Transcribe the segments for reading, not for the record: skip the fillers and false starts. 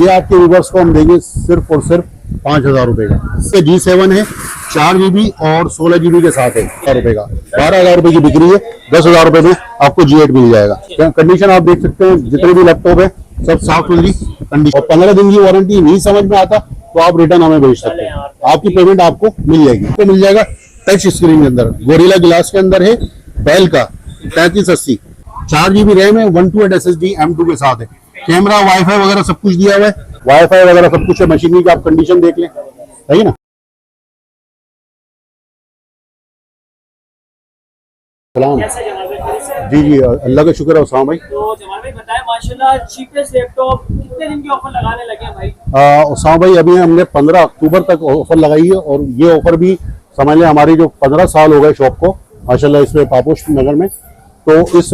ये आपके व्यूवर्स को हम देंगे सिर्फ और सिर्फ 5,000 रुपए का। इसके G7 है 4 GB और 16 GB के साथ है 1000 रुपए का। 12,000 रुपए की बिक्री है, 10,000 रुपए में आपको G8 मिल जाएगा। कंडीशन आप देख सकते हैं, जितने भी लैपटॉप है सब साफ सुथरी कंडीशन और 15 दिन की वारंटी। नहीं समझ में आता तो आप रिटर्न हमें भेज सकते हैं, आपकी पेमेंट आपको मिल जाएगी। तो मिल जाएगा टच स्क्रीन के अंदर, गोरिल्ला ग्लास के अंदर है, डेल का 3580, 4 GB रैम है, 128 SSD M2 के साथ है। कैमरा वाईफाई वगैरह सब कुछ दिया हुआ है, वाईफाई वगैरह सब कुछ है। मशीनरी की आप कंडीशन देख लें, सही है ना। सलाम जी जी, अल्लाह का शुक्र है उस्मान भाई। तो जमाल भाई बताएं, माशाल्लाह चीपेस्ट लैपटॉप कितने दिन की ऑफर लगाने लगे हैं भाई? उस्मान भाई अभी हमने 15 अक्टूबर तक ऑफर लगाई है और ये ऑफर भी समझ लें हमारी जो 15 साल हो गए शॉप को माशाल्लाह इसमें पापोश नगर में। तो इस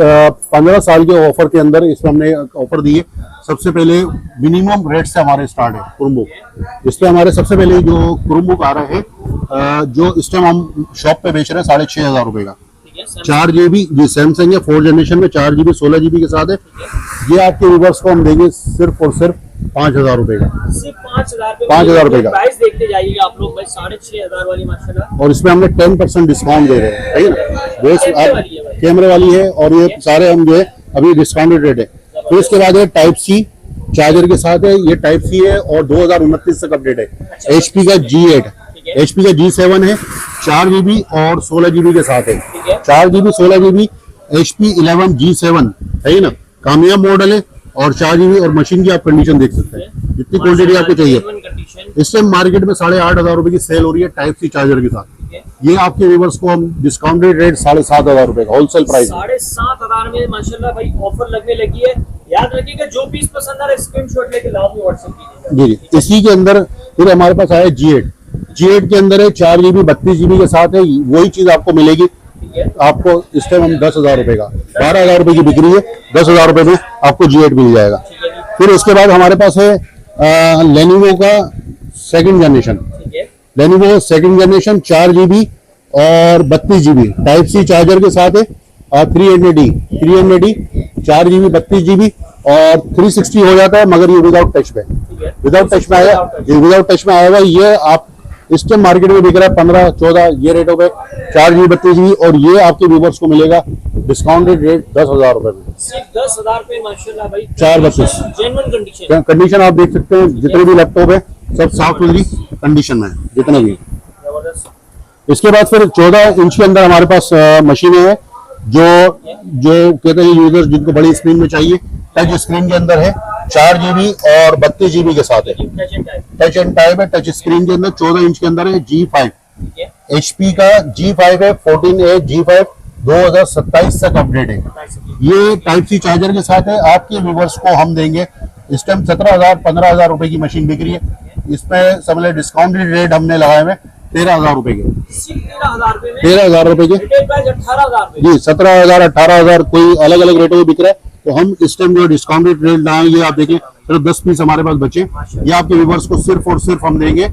15 साल के ऑफर के अंदर इसमें हमने ऑफर दी है। सबसे पहले मिनिमम रेट से हमारे स्टार्ट है क्रोमबुक। इस पे हमारे सबसे पहले जो क्रोमबुक आ रहा है जो इस टाइम हम शॉप पे बेच रहे हैं 6,500 रुपए का। 4 GB ये सैमसंग है, 4 जनरेशन में 4 GB 16 GB के साथ है। ये आपके व्यूवर्स को हम देंगे सिर्फ और सिर्फ 5,000 रुपए का। सिर्फ 5,000 रुपए का प्राइस देखते जाइएगा आप लोग भाई, 6,500 वाली माशाल्लाह। और इसमें हमने 10% डिस्काउंट दे रहे हैं, सही ना। वो कैमरे वाली है और ये सारे हम जो है अभी डिस्काउंटेड रेट है। फिर इसके बाद है टाइप सी चार्जर के साथ है, ये टाइप सी है और 2029 तक अपडेट है। HP का G8, HP का G7 है, 4 GB और 16 GB के साथ है। 4 GB 16 GB HP 11 G7 है ना, कामयाब मॉडल है और 4 GB और मशीन की आप कंडीशन देख सकते हैं, जितनी क्वांटिटी आपको चाहिए। इस टाइम मार्केट में 8,500 रुपए की सेल हो रही है टाइप सी चार्जर के साथ। ये आपके व्यूवर्स को हम डिस्काउंटेड रेट 7,500 रुपए का होलसेल प्राइस 7,500 में माशाल्लाह भाई ऑफर लगने लगी है। याद रखिएगा जो पीस पसंद आ रहा है स्क्रीनशॉट लेके लाओ अपने व्हाट्सएप कीजिए। जी जी। इसी के अंदर फिर हमारे पास आया G8 के अंदर है 4 GB 32 GB के साथ है। वही चीज आपको मिलेगी आपको इस टाइम हम 10,000 रुपए का, 12,000 रुपए की बिक्री है, 10,000 रुपए में आपको G8 मिल जाएगा। फिर उसके बाद हमारे पास है लेनोवो का 2nd generation, Lenovo 2nd generation 4 GB और 32 GB टाइप सी चार्जर के साथ है। 300D 4 GB 32 GB और 360 हो जाता है, मगर ये विदाउट टच में, विदाउट टच में आएगा, विदाउट टच में आएगा। ये आप इस टाइम मार्केट में बिक रहा है 15-14 ये रेटों पे 4 GB 32 GB और ये आपके व्यूवर्स को मिलेगा डिस्काउंटेड रेट 10,000 रुपए में। सिर्फ 10,000 पे माशाल्लाह भाई, 432 जेन्युइन कंडीशन आप देख सकते हैं। जितने भी लैपटॉप है सब साफ सुथरी कंडीशन में जितने भी। इसके बाद फिर 14 इंच के अंदर हमारे पास मशीनें हैं जो कहते हैं यूजर्स जिनको बड़ी स्क्रीन में चाहिए। टच स्क्रीन के अंदर है 4 GB और 32 GB के साथ है। टच एंड टाइप है, टच स्क्रीन के अंदर 14 इंच के अंदर है। G5 HP का G5 है, 14A G5 2027 तक अपडेट है। ये टाइप सी चार्जर के साथ है। आपके व्यूवर्स को हम देंगे इस टाइम 17,000-15,000 रुपए की मशीन बिक रही है। इसमें समझ डिस्काउंटेड रेट हमने लगाए हुए 13,000 रुपए के, 13,000 रुपए के जी। 17,000 18,000 कोई अलग अलग रेटों में बिक रहा है। तो हम इस टाइम जो डिस्काउंटेड रेट लाए, ये आप देखें सिर्फ 10 पीस हमारे पास बचे। ये आपके व्यूवर्स को सिर्फ और सिर्फ हम देंगे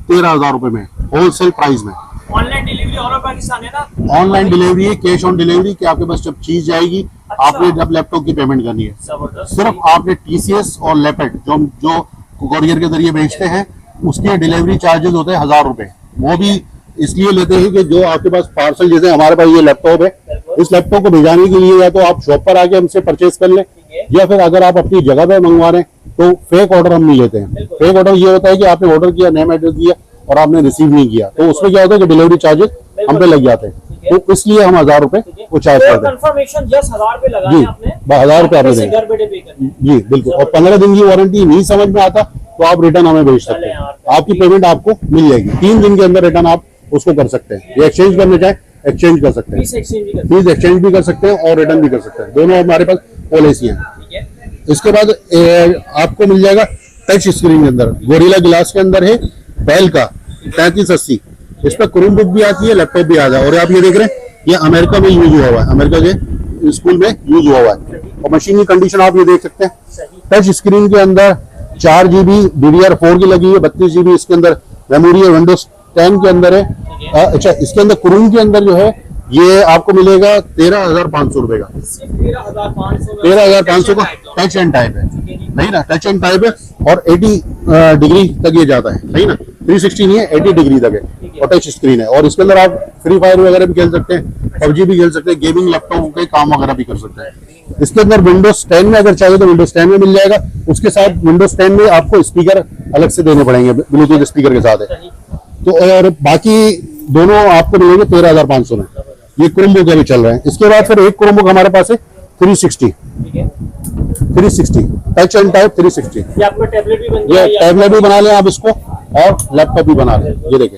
13,000 रुपए में होलसेल प्राइस में। Online delivery all over Pakistan है ना? ऑनलाइन डिलीवरी है, कैश ऑन डिलीवरी कि आपके पास जब चीज जाएगी आपने जब लैपटॉप की पेमेंट करनी है। सिर्फ आपने TCS और लेपेड जो कोरियर के जरिए भेजते हैं उसके डिलीवरी चार्जेस होते हैं 1,000 रुपए। वो भी इसलिए लेते हैं कि जो आपके पास पार्सल, जैसे हमारे पास ये लैपटॉप है, इस लैपटॉप को भेजाने के लिए या तो आप शॉप पर आके हमसे परचेज कर लें या फिर अगर आप अपनी जगह पे मंगवा रहे हैं तो फेक ऑर्डर हम नहीं लेते हैं। फेक ऑर्डर ये होता है कि आपने ऑर्डर किया, नेम एड्रेस दिया और आपने रिसीव नहीं किया, तो उसमें क्या होता है कि डिलीवरी चार्जेस हम पे लग जाते हैं। तो इसलिए हम 1,000 रुपए वो चार्ज करते हैं जी। 1,000 रुपए आपने देंगे जी, बिल्कुल। और 15 दिन की वारंटी। नहीं समझ में आता तो आप रिटर्न हमें भेज सकते हैं, आपकी पेमेंट आपको मिल जाएगी। 3 दिन के अंदर रिटर्न आप उसको कर सकते हैं। ये एक्सचेंज करने चाहे एक्सचेंज कर सकते हैं, प्लीज एक्सचेंज भी कर सकते हैं और रिटर्न भी कर सकते हैं, दोनों हमारे पास पॉलिसी है। इसके बाद आपको मिल जाएगा टच स्क्रीन के अंदर, गोरिल्ला ग्लास के अंदर है, डेल का 3580। इस पर क्रोमबुक भी आती है, लैपटॉप भी आता है। और आप ये देख रहे हैं ये अमेरिका में यूज हुआ हुआ है, अमेरिका के स्कूल में यूज हुआ हुआ है। और मशीन की कंडीशन आप ये देख सकते हैं। टच स्क्रीन के अंदर 4 GB DDR4 की लगी है, 32 GB इसके अंदर मेमोरी है, विंडोज 10 के अंदर है। अच्छा, इसके अंदर क्रोम के अंदर जो है ये आपको मिलेगा 13,500 रुपए का। सिर्फ 13,500 में 13,500 का टच एंड टाइप है, नहीं ना, टच एंड टाइप है और 80 डिग्री तक ये जाता है, सही ना, 360 नहीं है, 80 डिग्री तक है और टच स्क्रीन है। और इसके अंदर आप फ्री फायर वगैरह भी खेल सकते हैं, पबजी भी खेल सकते हैं, गेमिंग लैपटॉप के काम वगैरह भी कर सकते हैं। इसके अंदर विंडोज 10 में अगर चाहिए तो विंडोज 10 में मिल जाएगा। उसके साथ विंडोज 10 में आपको स्पीकर अलग से देने पड़ेंगे, ब्लूटूथ स्पीकर के साथ है। तो और बाकी दोनों आपको मिलेंगे 13,500 में। ये क्रोमबुक अभी चल रहे हैं। इसके बाद फिर एक क्रोमबुक हमारे पास है 360 टच एंड टाइप 360। ये आपका टैबलेट भी बन ये गया, टैबलेट भी बना लें आप इसको और लैपटॉप भी बना लें। ये देखें,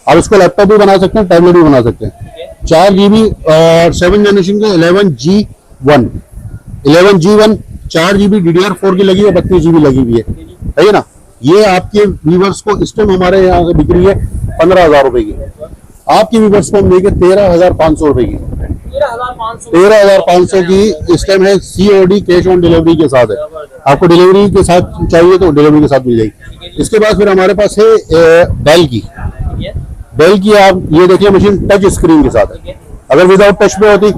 आप इसको लैपटॉप भी बना सकते हैं, टैबलेट भी बना सकते हैं। 4 GB और 7 जनरेशन के 11G1 4 GB DDR4 की लगी है, 32 GB लगी हुई है ना। ये आपके व्यूवर्स को इस टाइम हमारे यहाँ से बिक रही है 15,000 रुपए की। आपके व्यूवर्स को हम देंगे 13,500 रुपए की। 13,500 की इस टाइम है, COD कैश ऑन डिलीवरी के साथ है। आपको डिलीवरी के साथ चाहिए तो डिलीवरी के साथ मिल जाएगी। इसके बाद फिर हमारे पास है डेल की आप ये देखिए मशीन टच स्क्रीन के साथ है। अगर विदाउट टच पे होती,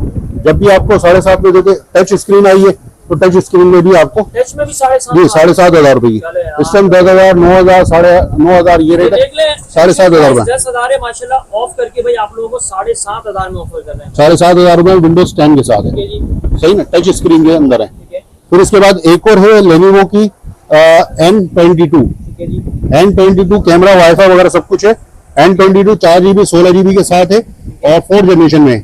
जब भी आपको 7,500 में देते, टच स्क्रीन आई है तो टच स्क्रीन में भी आपको टच में भी 7,500 जी 7,500 रुपए की। इस टाइम 10,000 9,000 9,500 ये रेट है, 7,500 रुपए। 10,000 है माशाल्लाह, ऑफ करके भाई आप लोगों को 7,500 में ऑफर कर रहे हैं। 7,500 रुपए विंडोज 10 के साथ है, सही ना, टच स्क्रीन के अंदर है। फिर इसके बाद एक और है लेनोवो की N22 कैमरा वाईफाई वगैरह सब कुछ है। N22 4 GB 16 GB के साथ है और 4 जनरेशन में।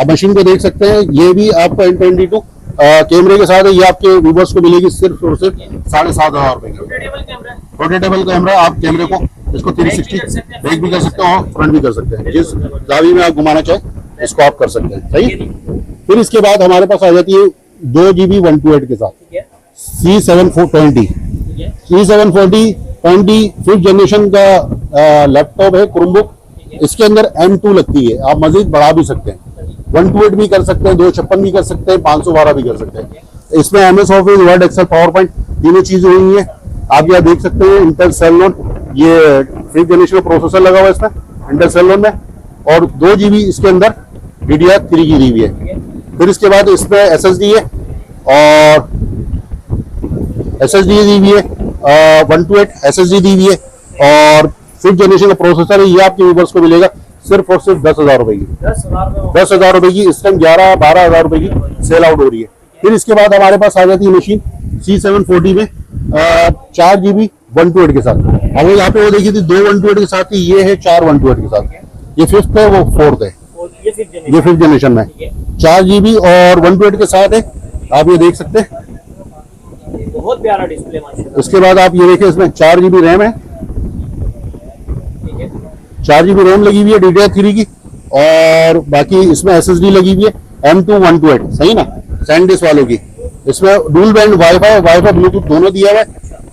आप मशीन को देख सकते हैं, ये भी आपको N22 कैमरे के साथ है। ये आपके व्यूवर्स को मिलेगी सिर्फ और सिर्फ 7,500 रुपए की। रोटेटेबल कैमरा, आप कैमरे को इसको 360 बैक भी कर सकते हो और फ्रंट भी कर सकते हैं, जिस जावी में आप घुमाना चाहें इसको आप कर सकते हैं, सही। फिर इसके बाद हमारे पास आ जाती है 2 GB 128 के साथ C740 5th जनरेशन का लैपटॉप है, क्रोमबुक। इसके अंदर M2 लगती है, आप मजीद बढ़ा भी सकते हैं, 128 भी कर सकते हैं, 256 भी कर सकते हैं, 512 भी कर सकते हैं। इसमें MS Office, Word, Excel, PowerPoint तीनों चीजें हुई हैं। आप यहाँ देख सकते हैं इंटेल सेलोन, ये 5th जनरेशन का प्रोसेसर लगा हुआ है इसमें इंटेल सेलोन में, और 2 GB इसके अंदर DDR3 की दी हुई है। फिर इसके बाद इसमें SSD है और SSD दी हुई है, 128 SSD दी हुई है और 5th जनरेशन का प्रोसेसर है। ये आपके व्यूवर्स को मिलेगा सिर्फ और सिर्फ 10,000 रुपए की। 10,000 रुपए की इस टाइम 11-12,000 रुपए की सेल आउट हो रही है। फिर इसके बाद हमारे पास आ जाती है मशीन C740 में 4 GB 128 के साथ। अब यहाँ पे वो देखी थी 2 128 के साथ ही, ये है 4 128 के साथ। ये 5th है, वो 4th है, ये 5th जनरेशन में 4 GB और 128 के साथ है। आप ये देख सकते हैं, बहुत प्यारा डिस्प्ले माशाल्लाह। उसके बाद आप ये देखिए इसमें 4 GB रैम है, 4 GB रैम लगी हुई है DDR3 की, और बाकी इसमें SSD लगी हुई है M2 128, सही ना, सैंडिस्क वालों की। इसमें डुअल बैंड वाईफाई ब्लूटूथ दोनों दिया हुआ है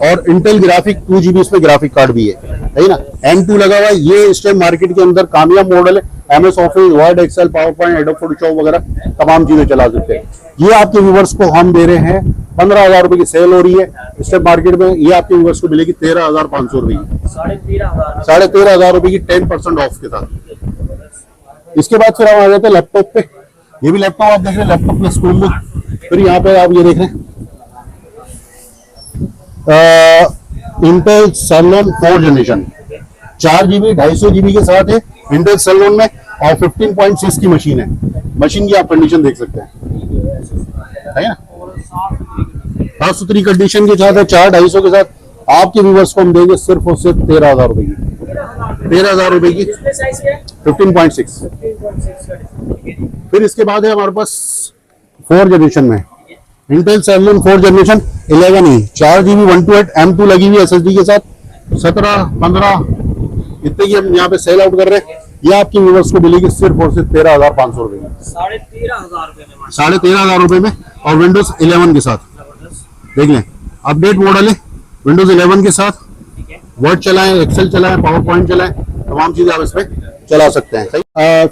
और इंटेल ग्राफिक 2 GB इसमें ग्राफिक कार्ड भी है, सही ना। M2 लगा हुआ है। ये इस टाइम मार्केट के अंदर कामयाब मॉडल है। MS Office, Word, Excel, PowerPoint, Adobe Photoshop वगैरह तमाम चीजें चला सकते हैं। ये आपके व्यूवर्स को हम दे रहे हैं 15,000 रुपए की सेल हो रही है इस टाइम मार्केट में। ये आपके व्यूवर्स को मिलेगी 13,500 रुपए की, 13,500 रुपए की 10% ऑफ के साथ। इसके बाद फिर हम आ जाते हैं लैपटॉप पे। ये भी लैपटॉप आप देख रहे हैं, लैपटॉप प्लस क्रोमबुक। फिर यहाँ पे आप ये देख रहे हैं Intel Celeron 4 generation 4 GB 250 GB के साथ है इंटेल सेलोन में, और 15.6 की मशीन है। मशीन की आप कंडीशन देख सकते हैं, है ना, साफ सुथरी कंडीशन के साथ है। 4 250 के साथ आपके व्यूवर्स को हम देंगे सिर्फ और सिर्फ 13,000 रुपए की, 13,000 रुपए की 15.6। फिर इसके बाद है हमारे पास 4 जनरेशन में Intel Celeron 4 generation 11E 4 GB 128 M2 लगी हुई SSD के साथ, 17-15 इतने की हम यहाँ पे सेल आउट कर रहे हैं। ये आपके व्यूवर्स को मिलेगी सिर्फ और सिर्फ 13,500 रुपए में, 13,500 रुपए में, और विंडोज 11 के साथ। देख लें, अपडेट मॉडल है, विंडोज 11 के साथ। वर्ड चलाएं, एक्सेल चलाएं, पावर पॉइंट चलाएं, तमाम चीजें आप इसमें चला सकते हैं, सही।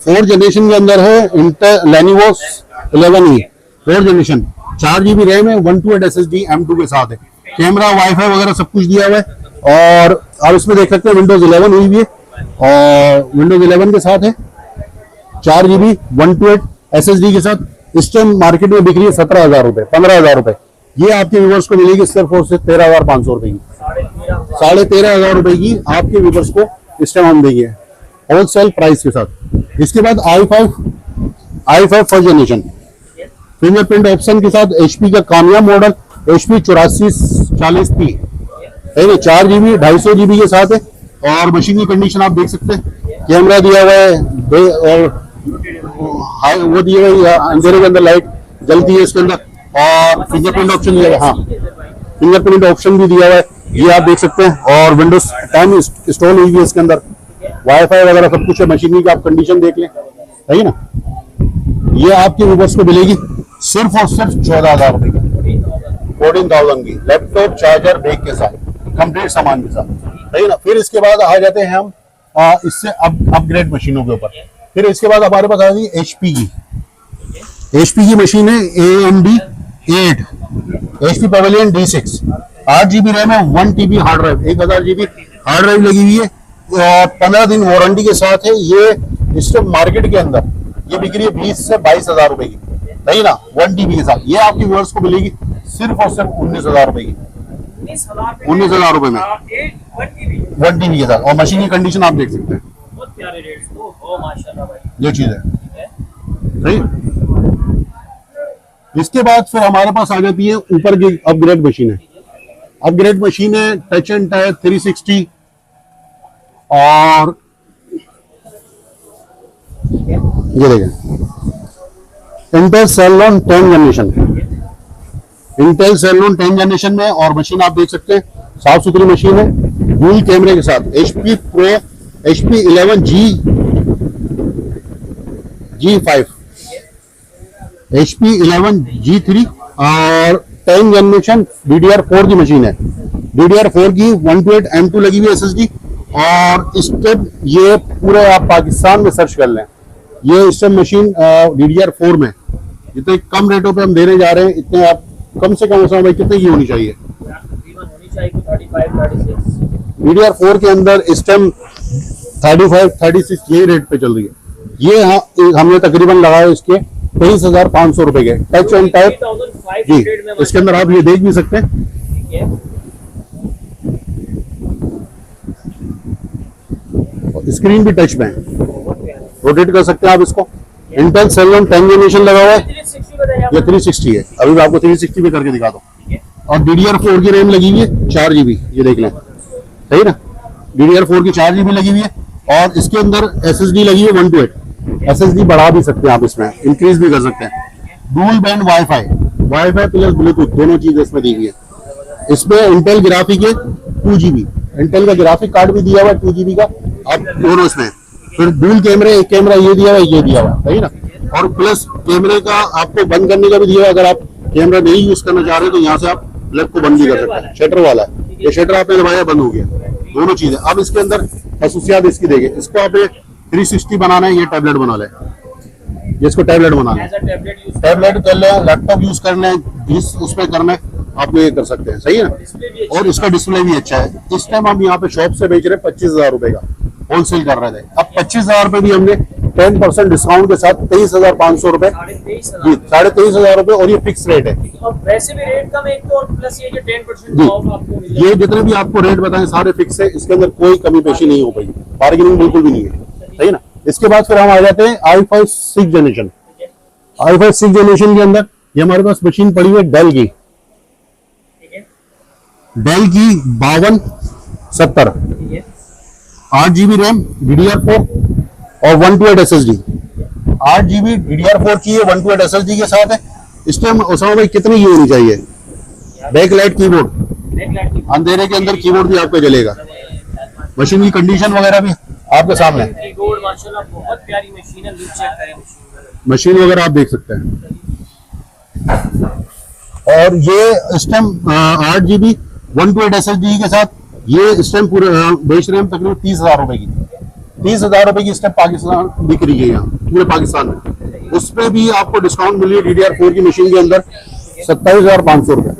4 जनरेशन के अंदर है Intel Lenovo 11E 4 generation 4 GB RAM है, 128 SSD M2 के साथ है। कैमरा, वाईफाई वगैरह सब कुछ दिया हुआ है, और आप इसमें देख सकते हैं विंडोज 11 हुई भी है और विंडोज 11 के साथ है। 4 GB 128 SSD के साथ इस टाइम मार्केट में बिक रही है 17,000 रुपए, 15,000 रुपए। ये आपके व्यूवर्स को मिलेगी सिर्फ और सिर्फ 13,500 रुपए की, 13,500 रुपए की आपके व्यूवर्स को इस टाइम हम देंगे होलसेल प्राइस के साथ। इसके बाद i5 first generation fingerprint option के साथ HP का कामयाब मॉडल HP 8440P है ना, 4 GB 250 GB के साथ है। और मशीन की कंडीशन आप देख सकते हैं, कैमरा दिया हुआ है और वो दिया हुआ है, अंधेरे के अंदर लाइट जलती है इसके अंदर, और फिंगरप्रिंट ऑप्शन दिया हुआ है। हाँ, फिंगरप्रिंट ऑप्शन भी दिया हुआ है, ये आप देख सकते हैं। और विंडोज 10 इंस्टॉल हुई है इसके अंदर, वाईफाई वगैरह सब कुछ है। मशीनरी की आप कंडीशन देख लें, सही ना। ये आपके व्यूवर्स को मिलेगी सिर्फ और सिर्फ 14,000 रुपए की, 14,000 की लैपटॉप चार्जर बैग के साथ, कंप्लीट सामान के साथ, सही ना। फिर इसके बाद आ जाते हैं हम इससे अपग्रेड मशीनों के ऊपर। फिर इसके बाद हमारे पास आ गई HP की मशीन है AMD A8 HP pavilion D6, 8 GB RAM है, 1 TB hard drive, 1000 GB hard drive लगी हुई है और 15 दिन वारंटी के साथ है। ये इस मार्केट के अंदर ये बिक रही है 20 से 22,000 रुपए की, सही ना, 1 TB के साथ। ये आपके व्यूअर्स को मिलेगी सिर्फ और सिर्फ 19,000 रुपए की, 19,000 रुपए में 1 TB के साथ। और मशीन की कंडीशन आप देख सकते हैं, बहुत प्यारे रेट्स तो माशाल्लाह भाई, ये चीज है, सही। इसके बाद फिर हमारे पास आ जाती है ऊपर की अपग्रेड मशीन है। अपग्रेड मशीन है टच एंड टायर 360 और ये देखें Intel Celeron 10 generation, Intel Celeron 10 generation में। और मशीन आप देख सकते हैं साफ सुथरी मशीन है, डुअल कैमरे के साथ HP Pro HP 11 G5 HP 11 G3 और 10 जनरेशन DDR4 की मशीन है। DDR4 की 128 M2 लगी हुई SSD। और इस टाइम ये पूरे आप पाकिस्तान में सर्च कर लें, ये इस टाइम मशीन DDR4 में जितने कम रेटों पे हम देने जा रहे हैं, इतने आप कम से कम भाई कितने की होनी चाहिए, DDR4 के अंदर इस टाइम 35-36 यही रेट पे चल रही है। ये हमने तकरीबन लगाया इसके 23,500 रुपए के टच एंड टाइप जी। इसके अंदर आप ये देख भी सकते हैं, स्क्रीन भी टच में है, रोटेट कर सकते हैं आप इसको। इंटेल सेलोन 10 जनरेशन लगा हुआ है, ये 360 है, अभी मैं आपको 360 पे करके दिखा दूं। और DDR4 की रैम लगी हुई है 4 GB, ये देख लें, सही ना, DDR4 की 4 GB लगी हुई है। और इसके अंदर SSD लगी है 128, SSD बढ़ा भी सकते हैं आप, इसमें इंक्रीज भी कर सकते हैं। Dual band wifi plus Bluetooth दोनों चीजें इसमें दी हुई है। इसमें इंटेल ग्राफिक है 2 GB, इंटेल का ग्राफिक कार्ड भी दिया हुआ है 2 GB का, आप दोनों इसमें। फिर डुअल कैमरे, एक कैमरा ये दिया हुआ है, ये दिया हुआ है, सही ना। और प्लस कैमरे का आपको बंद करने का भी दिया हुआ है, अगर आप कैमरा नहीं यूज करना चाह रहे तो यहाँ से आप प्लग को बंद भी कर सकते हैं, शटर वाला है, ये शटर आपने दबाया बंद हो गया, दोनों चीजें। अब इसके अंदर खसूसियात इसकी देखें, इसको आपने 360 बनाना है, ये टैबलेट बना ले, इसको टैबलेट बनाना है, टैबलेट कर ले, लैपटॉप यूज करना है, जिस उस पर करना है आप ये कर सकते हैं, सही है ना। और इसका डिस्प्ले भी अच्छा है। इस टाइम हम यहाँ पे शॉप से बेच रहे हैं 25,000 रुपए का, होलसेल कर रहे थे। अब 25,000 रुपए भी हमने 10% डिस्काउंट के साथ 23,500 रुपए जी, 23,500 रुपए। और ये फिक्स रेट है, वैसे भी रेट कम एक तो, और प्लस ये जो 10% जी, ऑफ आपको मिल ये जितने भी आपको रेट बताएं सारे फिक्स है, इसके अंदर कोई कमी पेशी नहीं हो पाएगी, बार्गेनिंग बिल्कुल भी नहीं है, सही ना। इसके बाद फिर हम आ जाते हैं i5 6 जनरेशन। i5 6 जनरेशन के अंदर ये हमारे पास मशीन पड़ी है डेल की 5270, 8 GB रैम DDR4 और 128 SSD, 8 GB DDR4 की है, 128 SSD के साथ है। इस टाइम उसामा भाई कितनी की होनी चाहिए, बैकलाइट कीबोर्ड, अंधेरे के अंदर कीबोर्ड भी आपका जलेगा। मशीन की कंडीशन वगैरह भी आपके सामने, कीबोर्ड माशाल्लाह बहुत प्यारी मशीन है, चेक करें मशीन वगैरह आप देख सकते हैं। और ये इस टाइम 8 GB 128 SSD के साथ ये इस टाइम पूरे बेच रहे हैं तकरीबन 30,000 रुपए की, 30,000 रुपए की इस टाइम पाकिस्तान बिक रही है यहाँ पूरे पाकिस्तान में। उस पर भी आपको डिस्काउंट मिली है DDR4 की मशीन के अंदर 27,500 रुपए,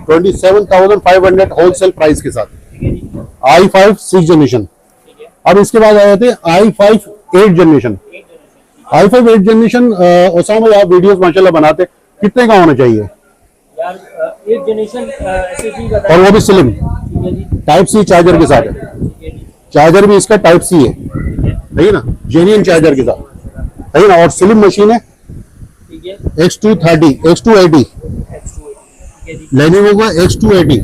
27,500 होलसेल प्राइस के साथ i5 6 जनरेशन। अब इसके बाद आ जाते हैं i5 8 generation. i5 8th generation Osama आप वीडियोस माशाल्लाह बनाते, कितने का होना चाहिए? यार 8th जनरेशन SSD का और वो भी स्लिम, ठीक है जी, टाइप सी चार्जर के साथ है। ठीक है जी, चार्जर भी इसका टाइप सी है, ठीक है, सही है ना, जेन्युइन चार्जर के साथ, सही ना। और स्लिम मशीन है, ठीक है, X280 X280 X2 ठीक है जी, लेनोवो का X280।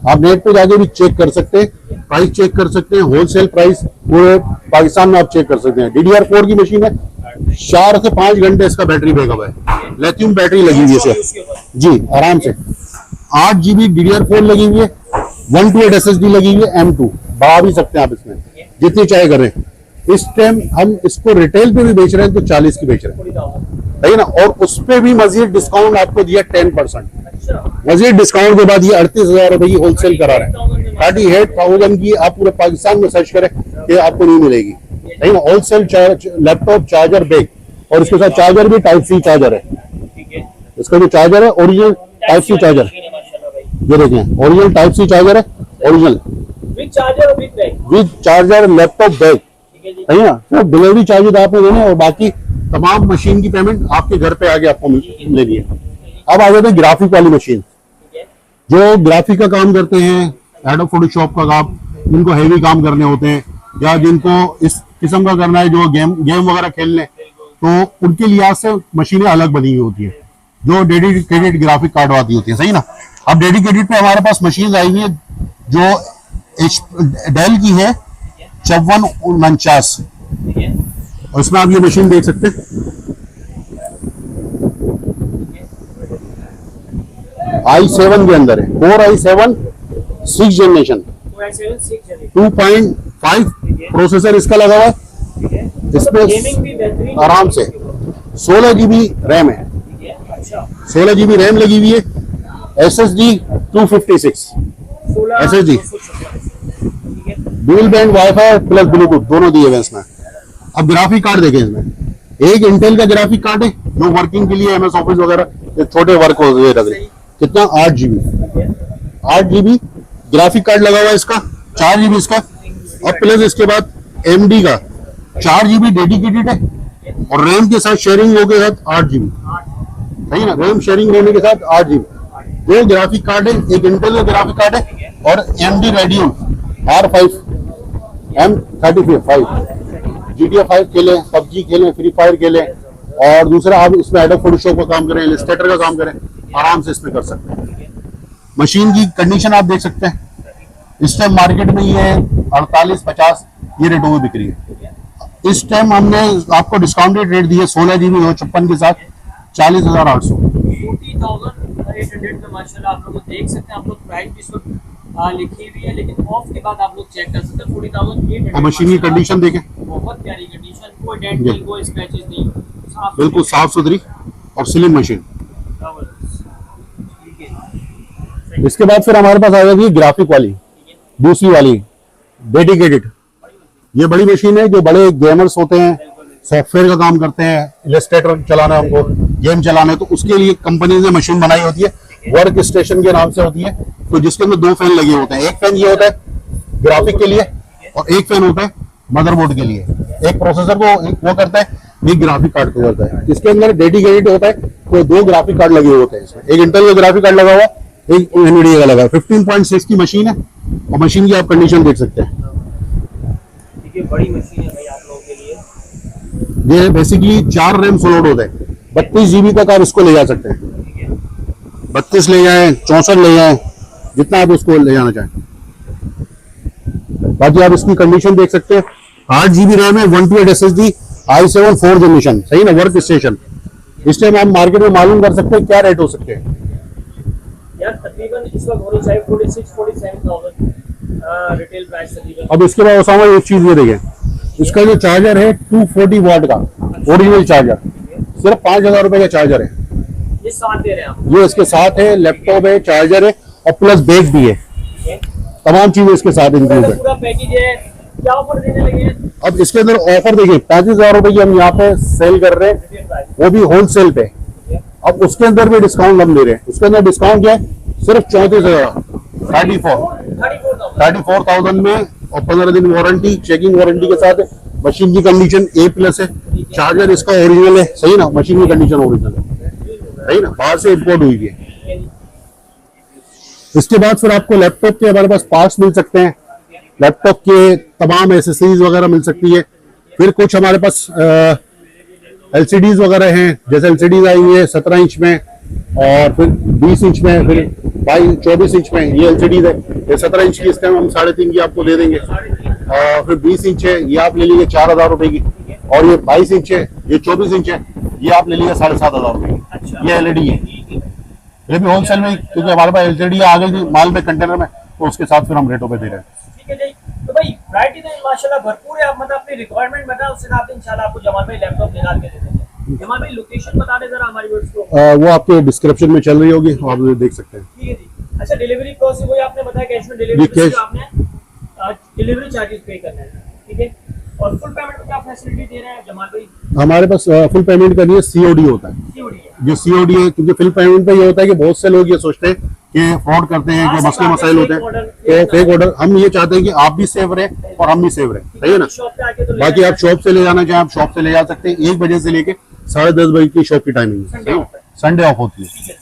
आप नेट पे जाके भी चेक कर सकते हैं, प्राइस चेक कर सकते हैं, होलसेल प्राइस पूरे पाकिस्तान में आप चेक कर सकते हैं। DDR4 की मशीन है, 4 से 5 घंटे इसका बैटरी बैकअप है, लिथियम बैटरी लगी हुई है उसके इसे ऊपर जी, आराम से। 8 GB DDR4 लगी हुई है, 128 SSD लगी हुई है, M2 बढ़ा भी सकते हैं आप इसमें जितनी चाहे करें। इस टाइम हम इसको रिटेल पे भी बेच रहे हैं तो 40 की बेच रहे हैं, 40,000। सही ना। और उस पे भी मजीद डिस्काउंट आपको दिया 10%, अच्छा, मजीद डिस्काउंट के बाद ये 38,000 रुपए की होलसेल करा रहे हैं। 38,000 की आप पूरे पाकिस्तान में सर्च करें कि आपको नहीं मिलेगी, सही ना। होलसेल लैपटॉप चार्जर बैग, और इसके साथ चार्जर भी टाइप सी चार्जर है। ठीक है, इसका जो चार्जर है original type C charger, machine है माशाल्लाह भाई, ये देखें ओरिजिनल टाइप सी चार्जर है, ओरिजिनल विद चार्जर और with bag, with charger laptop bag, ठीक है जी, सही ना। सिर्फ डिलीवरी चार्जेस आपने देने और बाकी तमाम मशीन की पेमेंट आपके घर पे आके आपको लेनी है। अब आ जाते हैं ग्राफिक वाली मशीन, ठीक है, जो ग्राफिक का काम करते हैं, एडोब फोटोशॉप का काम, जिनको हेवी काम करने होते हैं या जिनको इस किस्म का करना है जो गेम वगैरह खेलने, तो उनके लिहाज से मशीनें अलग बनी हुई होती है जो डेडिकेटेड ग्राफिक कार्ड वाली होती है, सही ना। अब डेडिकेटेड पे हमारे पास मशीन आई हुई है जो डेल की है 5449, ठीक है, और इसमें आप ये मशीन देख सकते हैं, i7 के अंदर है, Core i7 6th generation, 2.5 processor इसका लगा हुआ है। ठीक है, इसमें गेमिंग भी बेहतरीन आराम से 16 GB रैम है, ठीक है, अच्छा, 16 GB रैम लगी हुई है, SSD 256, 16 SSD, 256, ठीक है, dual band wifi plus Bluetooth दोनों दिए हुए इसमें। अब ग्राफिक कार्ड देखें, इसमें एक इंटेल का ग्राफिक कार्ड है जो वर्किंग के लिए MS ऑफिस वगैरह छोटे वर्क हो गए, कितना 8 GB, ठीक है, 8 GB ग्राफिक कार्ड लगा हुआ है इसका, 4 GB इसका, और प्लस इसके बाद MD का 4 GB डेडिकेटेड है, और रैम के साथ शेयरिंग हो के साथ 8 GB, सही ना, रैम शेयरिंग होने के साथ 8 GB। दो ग्राफिक कार्ड है, एक इंटेल का ग्राफिक कार्ड है और AMD Radeon R5 M35 GTA 5 खेलें, PUBG खेलें, फ्री फायर खेलें, और दूसरा आप इसमें एडोब फोटोशॉप का काम करें, इलस्ट्रेटर का काम करें, आराम से इसमें कर सकते हैं। मशीन की कंडीशन आप देख सकते हैं, इस टाइम मार्केट में ये 48-50 ये रेटों में बिक रही है। इस टाइम हमने आपको डिस्काउंटेड रेट दिए 16 GB 256 के साथ 40,800। 40,800 में माशाल्लाह आप लोग देख सकते हैं, आप लोग प्राइस भी इस वक्त लिखी हुई है, लेकिन ऑफ के बाद आप लोग चेक कर सकते हैं 40,800। और मशीन की कंडीशन देखें, बहुत प्यारी कंडीशन, कोई डेंट नहीं, कोई स्क्रैचेस नहीं, साफ बिल्कुल साफ सुथरी और स्लिम मशीन। ठीक है, इसके बाद फिर हमारे पास आ जाएगी ग्राफिक वाली, दूसरी वाली डेडिकेटेड। ये बड़ी मशीन है जो बड़े गेमर्स होते हैं, सॉफ्टवेयर का काम करते हैं, इलस्ट्रेटर चलाना है उनको, गेम चलाना है, तो उसके लिए कंपनी ने मशीन बनाई होती है, वर्क स्टेशन के नाम से होती है, तो जिसके अंदर 2 फैन लगे होते हैं। एक फैन ये होता है ग्राफिक के लिए और एक फैन होता है मदरबोर्ड के लिए। एक प्रोसेसर को वो करता है, एक ग्राफिक कार्ड को करता है। इसके अंदर डेडिकेटेड होता है, तो 2 ग्राफिक कार्ड लगे होते हैं इसमें, एक इंटेल का ग्राफिक कार्ड लगा हुआ है, एक एनवीडिया का लगा है। 15.6 की मशीन है और मशीन की आप कंडीशन देख सकते हैं। ठीक है, बड़ी मशीन है भाई आप लोगों के लिए। ये बेसिकली 4 रैम स्लॉट होते हैं, 32 GB तक आप इसको ले जा सकते हैं, ठीक है, 32 ले जाएं, 64 ले जाएं, जितना आप उसको ले जाना चाहें। बाकी आप इसकी कंडीशन देख सकते हैं, 8 GB रैम है, 128 SSD, i7 4th जनरेशन, सही ना, वर्क स्टेशन। इस टाइम आप मार्केट में मालूम कर सकते हैं क्या रेट हो सकते हैं। यार तकरीबन इस वक्त होनी चाहिए 46-47,000 रिटेल प्राइस तकरीबन। अब इसके बाद ओसामा एक चीज ये देखें, इसका जो चार्जर है 240 वाट का ओरिजिनल चार्जर, सिर्फ 5,000 रुपए का चार्जर है। ये साथ दे रहे हैं आप, ये इसके साथ है, लैपटॉप है, चार्जर है और प्लस बैग भी है, ठीक है, तमाम चीजें इसके साथ इंक्लूड है। पूरा पैकेज है। क्या ऑफर देने लगे हैं अब इसके अंदर ऑफर देखिए, 35,000 रुपए की हम यहाँ पे सेल कर रहे हैं, रिटेल प्राइस? वो भी होलसेल पे। अब उसके अंदर भी डिस्काउंट हम दे रहे हैं, उसके अंदर डिस्काउंट क्या है, सिर्फ 34,000, 34,000 में, और 15 दिन वारंटी, चेकिंग वारंटी के साथ। मशीन की कंडीशन A+ है, लीजिए। चार्जर इसका ओरिजिनल है, सही ना, मशीन की कंडीशन ओरिजिनल है, सही ना, बाहर से इंपोर्ट हुई है। इसके बाद फिर आपको लैपटॉप के हमारे पास पार्ट्स मिल सकते हैं, लैपटॉप के तमाम एसेसरीज वगैरह मिल सकती है। फिर कुछ हमारे पास एलसीडीज वगैरह हैं, जैसे एलसीडीज आई हुई है 17 इंच में, और फिर 20 इंच में, फिर 24 इंच में। ये एलसीडीज है, ये 17 इंच की इस टाइम हम 3.5 की आपको दे देंगे, और फिर 20 इंच है, ये आप ले लीजिए 4,000 रुपए की, और ये 22 इंच है, ये 24 इंच है, ये आप ले लीजिए 7,500 रुपए की। ये एलईडी है, ये भी होलसेल में, क्योंकि हमारे पास एलसीडी आ गई थी माल में कंटेनर में, तो उसके साथ फिर हम रेटों पे दे रहे हैं। ठीक है जी। तो भाई वैरायटी तो माशाल्लाह भरपूर है, आप मतलब अपनी रिक्वायरमेंट बताओ, उससे आप इंशाल्लाह आपको जमाल भाई लैपटॉप निकाल के दे देंगे। जमाल भाई लोकेशन बता दें जरा हमारी व्यूअर्स को। वो आपके डिस्क्रिप्शन में चल रही होगी, आप देख सकते हैं। ठीक है जी। अच्छा, डिलीवरी कॉस्ट वही आपने बताया, कैश में जी, डिलीवरी कैश। आपने डिलीवरी चार्जेस पे करना है, ठीक है। और फुल पेमेंट में क्या फैसिलिटी दे रहे हैं जमाल भाई? हमारे पास फुल पेमेंट करनी है, सीओडी होता है। सीओडी है। जो सीओडी है, क्योंकि फुल पेमेंट पे ये होता है कि बहुत से लोग ये सोचते हैं कि फ्रॉड करते हैं, कि मसले मसाइल होते हैं, तो फेक ऑर्डर। हम ये चाहते हैं कि आप भी सेफ रहे और हम भी सेफ रहे, सही है ना। शॉप पे आके तो ले बाकी आप शॉप से ले जाना चाहें, आप शॉप से ले जा सकते हैं। 1 बजे से लेके 10:30 बजे की शॉप की टाइमिंग है, संडे ऑफ होती है। ठीक है।